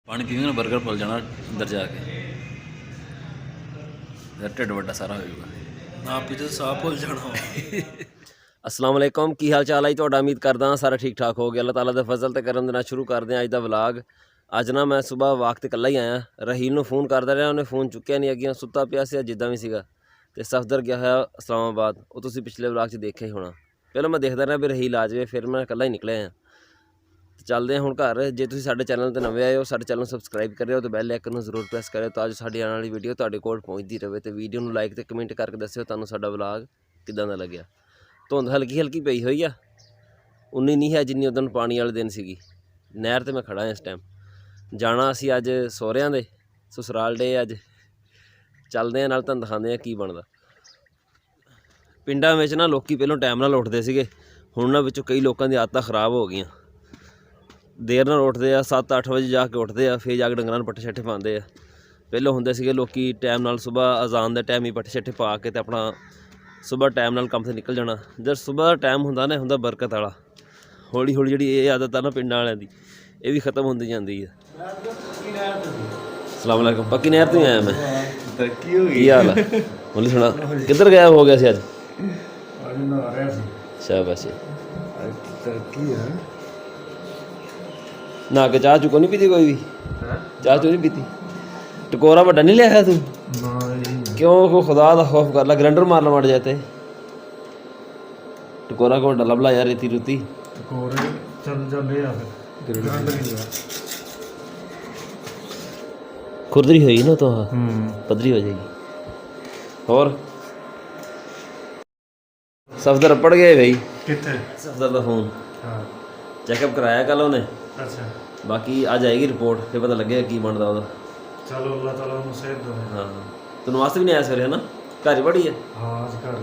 पानी पीवेंगे ना burger full जाना अंदर जाके ढिड वड्डा सारा होएगा ना पीते साफ भुल जाना अस्सलाम वालेकुम की हाल चाल है जी तुहाडा उम्मीद करदा सारा ठीक ठाक हो गया अल्लाह ताला दे फजल ते करम दे नाल शुरू करदे अज दा व्लॉग। अज ना मैं सुबह वाक ते कल्ला ही आया रहील नूं फ़ोन करदा रहा उन्हें फ़ोन चुक्या नहीं अगे सुत्ता पिया सी जिद्दां भी सीगा ते सफदर गया होया इस्लामाबाद वो तुसीं पिछले व्लॉग च देखिया ही होना। पहले मैं देखदा रहा भी रहील आ जाए फिर मैं कल्ला ही निकलिया आया। चलते हैं हुण घर जे तुसीं साडे चैनल ते नवे आए हो साडे चैनल सबसक्राइब करियो ते बैल आइकन नूं जरूर प्रेस करियो तां जो साडी आने वाली वीडियो तुहाडे कोल पहुँचती रहे ते वीडियो नूं लाइक ते कमेंट करके दस्सियो तुहानूं साडा व्लॉग किदां दा लग्गिया। धुंध हल्की हल्की पई हुई आ उन्नी नहीं है जिन्नी उदन पानी वाले दिन सीगी। नहर ते मैं खड़ा इस टाइम जाना असी अज सहुरियां दे ससुराल डे अज चलते हैं नाल तुहानूं दिखांदे आ की बनदा। पिंडां विच ना लोकी पहलों टाइम नाल उठदे सीगे हुण ना विचों कई लोकां दी आदतां खराब हो गईयां देर नाल उठदे आ 7-8 वजे जाके उठदे आ फिर जाके डंगरां नूं पट्ठे शट्ठे पांदे आ। पहलों हुंदे सीगे लोकी टाइम नाल सुबह अजान दे टाइम ही पट्ठे शट्ठे पा के ते अपना सुबह टाइम नाल काम ते निकल जाना। जद सुबह दा टाइम हुंदा ना हुंदा बरकत वाला हौली हौली जिहड़ी ये आदत आ ना पिंडां वालियां दी ये भी खत्म हुंदी जांदी है। अस्सलाम वालेकुम पक्की नहर तो ही आया मैं तरक्की हो गई की हाल है बोली सुना किधर गया हो गया सी अज आज नहा रहा सी शाबाश आज तरक्की है ना के चाह चुको नहीं पीती कोई भी चाह चू नहीं पीती टकोरा वड्डा नहीं लिया तू ना क्यों को खुदा दा खौफ कर ला ग्राइंडर मारना मड़ जाते टकोरा को वड्डा लभ ला यार रेती रूती टकोरे चल जाते आ फिर गंद नहीं है खुरदरी हुई ना तो पदरी हो जाएगी। और सफदर पड़ गए भाई कितने सफदर का फोन हाँ चैकअप कराया कल उन्हें अच्छा बाकी आज आएगी रिपोर्ट फिर पता लगेगा की बनता वो। चलो अल्लाह ताला उन्हें सेहत दे हाँ तेन वास्ते भी नहीं आया सवेरे है ना घर ही बड़ी है हाँ आज कर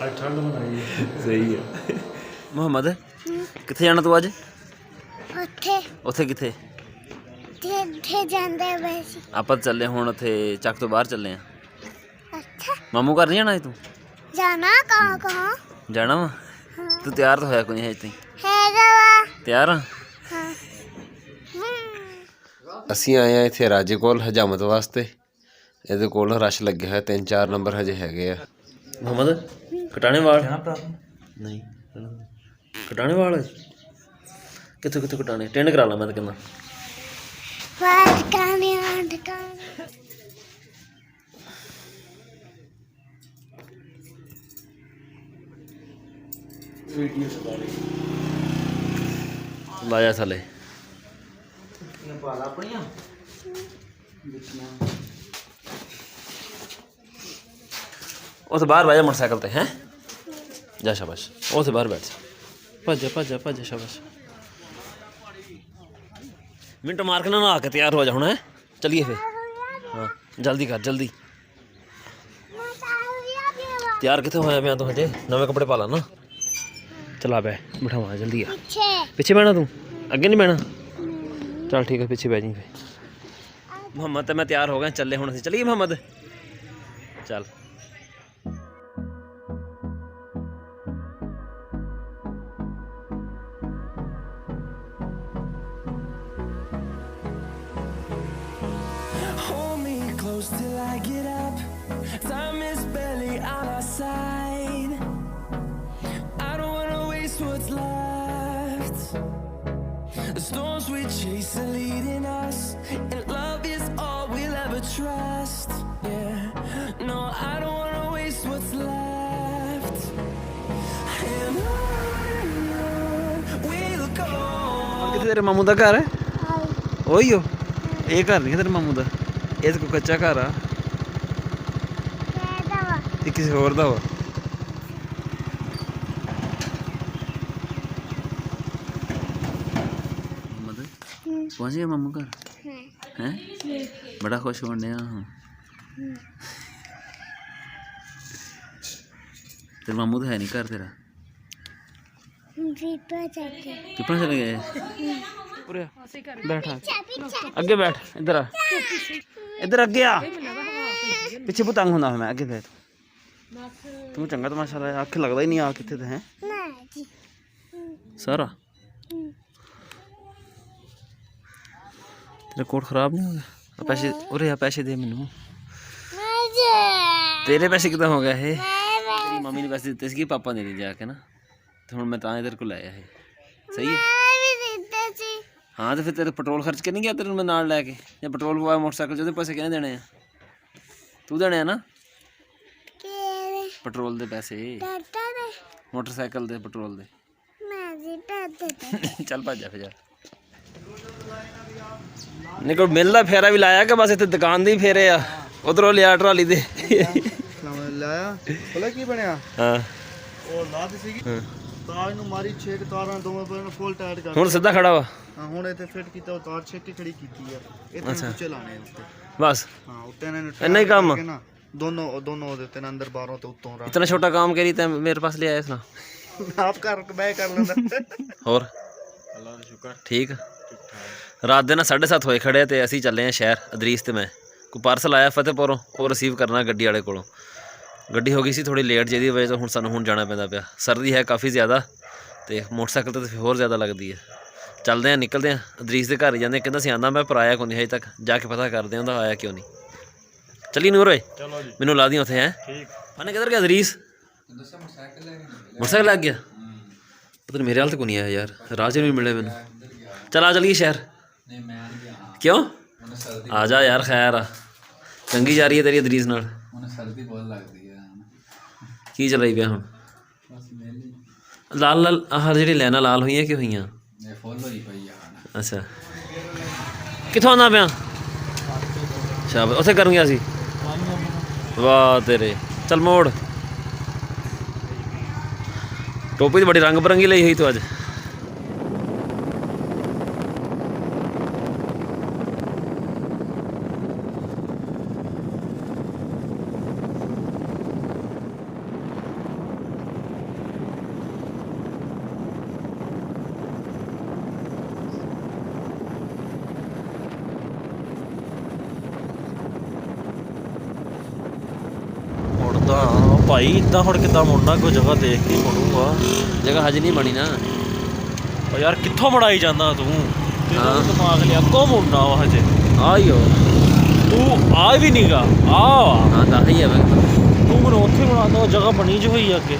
आज ठंड मनाई है सही है। मुहम्मद किथे जाना तू अज ਉੱਥੇ उत्थे किथे ਜਿੱਥੇ ਜਾਂਦੇ ਪਏ ਸੀ ਆਪਾਂ ਚੱਲੇ ਹੁਣ ਉੱਥੇ ਚੱਕ ਤੋਂ ਬਾਹਰ ਚੱਲੇ ਆ ਅੱਛਾ ਮਾਮੂ ਘਰ ਨਹੀਂ ਜਾਣਾ ਤੂੰ ਜਾਣਾ ਕਹਾਂ ਜਾਣਾ ਵਾ ਤੂੰ ਤਿਆਰ ਤਾਂ ਹੋਇਆ ਕੋਈ ਨਹੀਂ ਹਜੇ ਤਾਈਂ ਹੈਗਾ ਵਾ ਤਿਆਰ ਆ ਹਾਂ ਅਸੀਂ ਆਏ ਆ ਇੱਥੇ ਰਾਜੇ ਕੋਲ ਹਜਾਮਤ ਵਾਸਤੇ ਇਹਦੇ ਕੋਲ ਰਸ਼ ਲੱਗਿਆ ਹੋਇਆ 3-4 ਨੰਬਰ ਹਜੇ ਹੈਗੇ ਆ। ਮੁਹੰਮਦ ਕਟਾਣੇ ਵਾਲ ਨਹੀਂ ਕਟਾਣੇ ਵਾਲ ਕਿੱਥੋਂ ਕਿੱਥੋਂ ਕਟਾਣੇ ਟੈਂਡ ਕਰਾ ਲਾ ਮੈਂ ਤਾਂ ਕਹਿੰਦਾ ਬਾਤ ਕਾਨੇ ਆਂਡਕਾਂ ਲਾਇਆ ਥੱਲੇ ਉੱਥੇ ਬਾਹਰ ਬਹਿ ਜਾ ਮੋਟਰਸਾਈਕਲ ਤੇ ਹੈ ਜਾ ਸ਼ਾਬਾਸ਼ ਉੱਥੇ ਬਾਹਰ ਬੈਠ ਜਾ ਭੱਜ ਸ਼ਾਬਾਸ਼ ਮਿੰਟ ਮਾਰ ਕੇ ਨਾ ਨਹਾ ਕੇ ਤਿਆਰ ਹੋ ਜਾ ਹੁਣ ਹੈ ਚਲੀਏ ਫਿਰ ਹਾਂ ਜਲਦੀ ਕਰ ਜਲਦੀ ਤਿਆਰ ਕਿੱਥੇ ਹੋਇਆ ਪਿਆ ਤੂੰ ਹਜੇ ਨਵੇਂ ਕੱਪੜੇ ਪਾ ਲਾ ਨਾ ਚਲਾ ਬੈ ਬਿਠਾਵਾ ਜਲਦੀ ਆ ਪਿੱਛੇ ਬਹਿਣਾ ਤੂੰ ਅੱਗੇ ਨਹੀਂ ਬਹਿਣਾ चल ठीक है पीछे बैठी फिर मोहम्मद तो मैं तैयार हो गया चले हुण चलिए मोहम्मद चल Hold me close till I get up. Time is barely on our side. I don't wanna waste what's left. The storms we chase are leading us, and love is all we'll ever trust. Yeah, no, I don't wanna waste what's left. And on we'll go. कितने तेरे मामू का घर है वही हो ये घर नहीं है तेरे मामू का ये तो कोई कच्चा घर आ ਹੈਗਾ ਵਾ ये किसी होर दा वा पहुँच गया मामू घर हैं बड़ा खुश होने डया हाँ तेरे मामू तो है नहीं घर तेरा ਵੀਪਾ ਚੱਕੇ कितना चले गए बैठ अगे बैठ इधर आ इधर अगे आ पिछे पुतंग होना मैं अगे बैठ तू चंगा तमाशा लाया आख लगता ही नहीं आ कितने तो है ਨਾ ਜੀ सारा तेरा कोट खराब नहीं हो गया? पैसे उरे आ, पैसे दे मैनू। मुझे तेरे पैसे कितना हो गए है? तेरी मम्मी ने पैसे दिते सी पापा ने नहीं जाके ना, तो हुण मैं तां इधर को लाया है। सही है। हाँ तो फिर तेरे पेट्रोल खर्च के नहीं गया तेरे मैं नाल लैके, या पेट्रोल पवाया मोटरसाइकिल जो पैसे किहने देने आ? तू देने आ ना पेट्रोल दे पैसे, मोटरसाइकिल दे पेट्रोल दे। चल भज जा फिर यार। नहीं कोई मिलदा फेरा भी लाया कि बस इत्थे दुकान दे ही फेरे आ, उधरों लिया ट्राली दे ਲਾਇਆ ਭਲਾ ਕੀ ਬਣਿਆ ਹਾਂ ਉਹ ਲਾ ਦਿੱਤੀ ਸੀਗੀ ਤਾਰ ਨੂੰ ਮਾਰੀ 6 ਤਾਰਾਂ ਦੋਵੇਂ ਪਰ ਨੂੰ ਫੁੱਲ ਟਾਈਟ ਕਰ ਹੁਣ ਸਿੱਧਾ ਖੜਾ ਵਾ। ਹਾਂ ਹੁਣ ਇੱਥੇ ਫਿੱਟ ਕੀਤਾ ਉਹ ਤਾਰ ਛੇਤੀ ਖੜੀ ਕੀਤੀ ਆ ਇੱਥੇ ਉੱਚੇ ਲਾਣੇ ਉੱਤੇ ਬਸ ਹਾਂ ਉੱਤੇ ਇਹਨਾਂ ਨੂੰ ਇੰਨਾ ਹੀ ਕੰਮ ਆ। ਨਾ ਦੋਨੋਂ ਉਹਦੇ ਤੇ ਅੰਦਰ ਬਾਹਰੋਂ ਤੇ ਉੱਤੋਂ ਰੱਖ इतना छोटा काम करी तै मेरे पास ले आया सुना। ਆਪ ਕਰ ਮੈਂ ਕਰ ਲੈਂਦਾ ਹੋਰ ਅੱਲਾ ਦਾ ਸ਼ੁਕਰ ਠੀਕ ਰਾਤ ਦੇ ਨਾ 7:30 ਹੋਏ ਖੜੇ ਤੇ ਅਸੀਂ ਚੱਲੇ ਆ ਸ਼ਹਿਰ ਅਦਰੀਸ ਤੇ ਮੈਂ ਕੋਈ ਪਾਰਸਲ ਆਇਆ ਫਤਿਹਪੁਰੋਂ ਉਹ ਰਿਸੀਵ ਕਰਨਾ ਗੱਡੀ ਵਾਲੇ ਕੋਲੋਂ। ਗੱਡੀ ਹੋ ਗਈ ਸੀ ਥੋੜੀ ਲੇਟ ਜਿਹਦੀ ਵਜ੍ਹਾ ਤੋਂ ਹੁਣ ਸਾਨੂੰ ਹੁਣ ਜਾਣਾ ਪੈਂਦਾ ਪਿਆ। ਸਰਦੀ ਹੈ ਕਾਫੀ ਜ਼ਿਆਦਾ ਤੇ ਮੋਟਰਸਾਈਕਲ ਤੇ ਫਿਰ ਹੋਰ ਜ਼ਿਆਦਾ ਲੱਗਦੀ ਹੈ। ਚੱਲਦੇ ਆ ਨਿਕਲਦੇ ਆ ਅਦਰੀਸ ਦੇ ਘਰ ਹੀ ਜਾਂਦੇ। ਕਹਿੰਦਾ ਸੀ ਆਂਦਾ ਮੈਂ ਪਰ ਆਇਆ ਕੋਈ ਨਹੀਂ ਹਜੇ ਤੱਕ, ਜਾ ਕੇ ਪਤਾ ਕਰਦੇ ਉਹਦਾ ਆਇਆ ਕਿਉਂ ਨਹੀਂ। ਚੱਲੀ ਨੂਰ ਓਏ ਚਲੋ ਜੀ ਮੈਨੂੰ ਲਾ ਦੀ ਉੱਥੇ ਹੈ ਠੀਕ। ਉਹਨੇ ਕਿੱਧਰ ਗਿਆ ਅਦਰੀਸ? मोटरसाइकिल लग गया पता नहीं मेरे हाल तो को नहीं आया यार, राज नहीं मिले मैंने। चल आ चलिए शहर। क्यों आ जा यार, खैर आ चंगी जा रही है तेरी अदरीस नाल की चलाई पिया हुण? लाल लाल आह जी लाइना लाल हुई कि हुई? अच्छा कितों आना पिया? शाबाश उत्थे कर गया सी। वाह तेरे चल मोड़। टोपी तो बड़ी रंग बिरंगी ली हुई तो अज। ਮੁੜਦਾ ਭਾਈ ਇਦਾਂ ਹੁਣ ਕਿੱਦਾਂ ਮੁੜਨਾ? ਕੋਈ ਜਗ੍ਹਾ ਦੇਖ ਕੇ ਮੁੜੂਗਾ। जगह हज नहीं बनी ना। ਓ ਯਾਰ ਕਿੱਥੋਂ ਮੁੜਾਈ ਜਾਂਦਾ ਤੂੰ? ਹਾਂ। ਦਿਮਾਗ ਲਿਆ ਅੱਗੋਂ ਮੁੜਨਾ ਵਾ ਹਜੇ आई हो ਤੂੰ ਆ ਵੀ ਨਹੀਂਗਾ ਆ हाँ तो ही है मैं ਤੂੰ ਮੈਨੂੰ ਉੱਥੇ ਬਣਾਉਂਦਾ ਉਹ ਜਗ੍ਹਾ ਬਣੀ ਜਿਹੀ ਹੋਈ ਆ ਅੱਗੇ।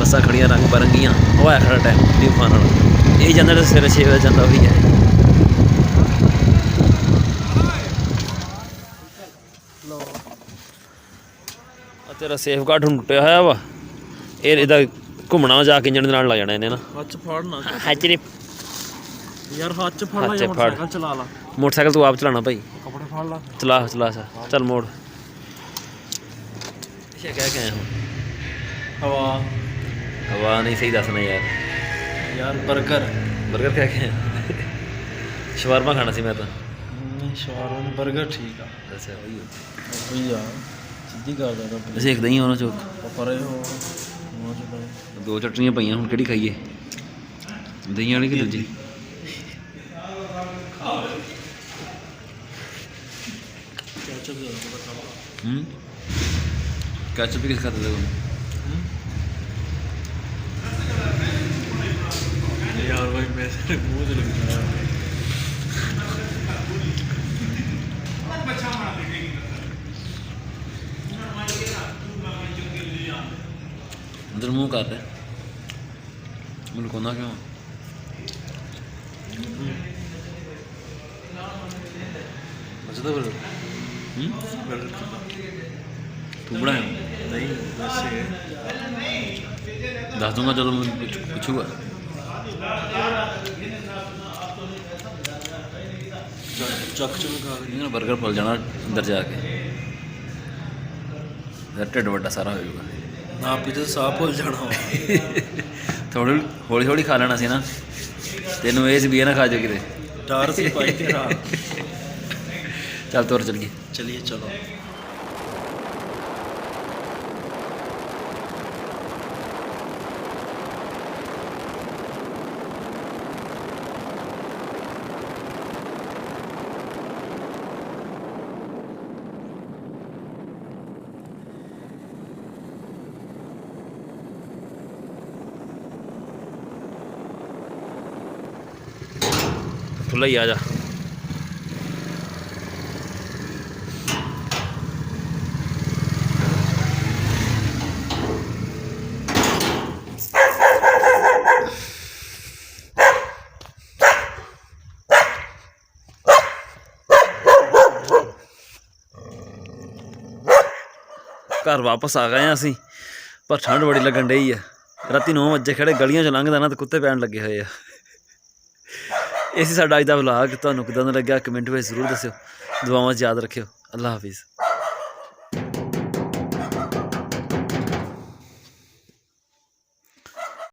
बसा खड़िया रंग बिरंगियां वो है खड़ा टाइम न्यू खान वाला यही जाना तो सवेरे 6 बजे जाता वही है। तेरा सेफ गार्ड ਹੁਣ ਟੁੱਟਿਆ ਹੋਇਆ ਵਾ, ਇਹ ਇਹਦਾ ਘੁੰਮਣਾ ਜਾ ਕੇ ਇੰਜਣ ਦੇ ਨਾਲ ਲੱਗ ਜਾਣਾ ਇਹਨੇ ਨਾ। ਹੱਥ ਫੜ ਨਾ ਹੱਥ ਨੇ ਯਾਰ ਹੱਥ ਚ ਫੜ ਲਾ ਹੱਥ 'ਚ ਜਾਂ ਫੜ। ਮੋਟਰਸਾਈਕਲ ਚਲਾ ਲਾ। मोटरसाइकिल तू आप चलाना भाई, ਕੱਪੜੇ ਫੜ ਲਾ। चला चला सा चल मोड़। क्या कह के आया हूँ? ਹਵਾ हवा नहीं सही दसना यार। ਯਾਰ 버ਗਰ बर्गर क्या के शवारमा खाना सी मैं तो। ਨਹੀਂ ਸ਼ਵਾਰਮਾ ਨਹੀਂ 버ਗਰ ਠੀਕ ਆ। अच्छा वही ਉਹੀ ਆ ਸਿੱਧੀ ਕਰ ਦੇਣਾ वैसे एक दही होना चौक ਪਰੇ ਹੋ ਮੋਜ ਬਈ। दो चटनियाँ पई हूँ कि खाइए दही वाली कि दूजी? कैचअप भी किस खाते थे? यार भाई मेरे मुंह से लग रहा है। उधर मुँह कर रहे मुझे कोना क्यों? अच्छा तो बर्गर तू बनाया? नहीं वैसे दस दूंगा चलो मैं पूछूंगा। ਚੱਕ ਚੁੱਕ ਖਾ नहीं बर्गर भुल जाना अंदर जाके, ढिड वड्डा सारा हो जाऊगा। ना पीते साह भुल जाना वा। थोड़ी हौली हौली खा लेना सी ना, तेनों ये भी ना खा जाए किते। डर से पाई तेरा। चल तुर चलिए। चलिए चलो। ਖੁੱਲਾ ਹੀ ਆ ਜਾ। ਘਰ ਵਾਪਸ ਆ ਗਏ ਹਾਂ ਅਸੀਂ, ਪਰ ਠੰਡ ਬੜੀ ਲੱਗਣ ਡਈ ਆ। ਰਾਤੀ 9 ਵਜੇ ਖੜੇ ਗਲੀਆਂ 'ਚ ਲੰਘਦਾ ਨਾ ਤਾਂ ਕੁੱਤੇ ਪੈਣ ਲੱਗੇ ਹੋਏ ਆ। ਇਹ ਸੀ ਸਾਡਾ ਅੱਜ ਦਾ ਵਲੌਗ। ਤੁਹਾਨੂੰ ਕਿੱਦਾਂ ਦਾ ਲੱਗਿਆ ਕਮੈਂਟ ਵਿੱਚ ਜ਼ਰੂਰ ਦੱਸਿਓ। ਦੁਆਵਾਂ 'ਚ ਯਾਦ ਰੱਖਿਓ। ਅੱਲਾ ਹਾਫਿਜ਼।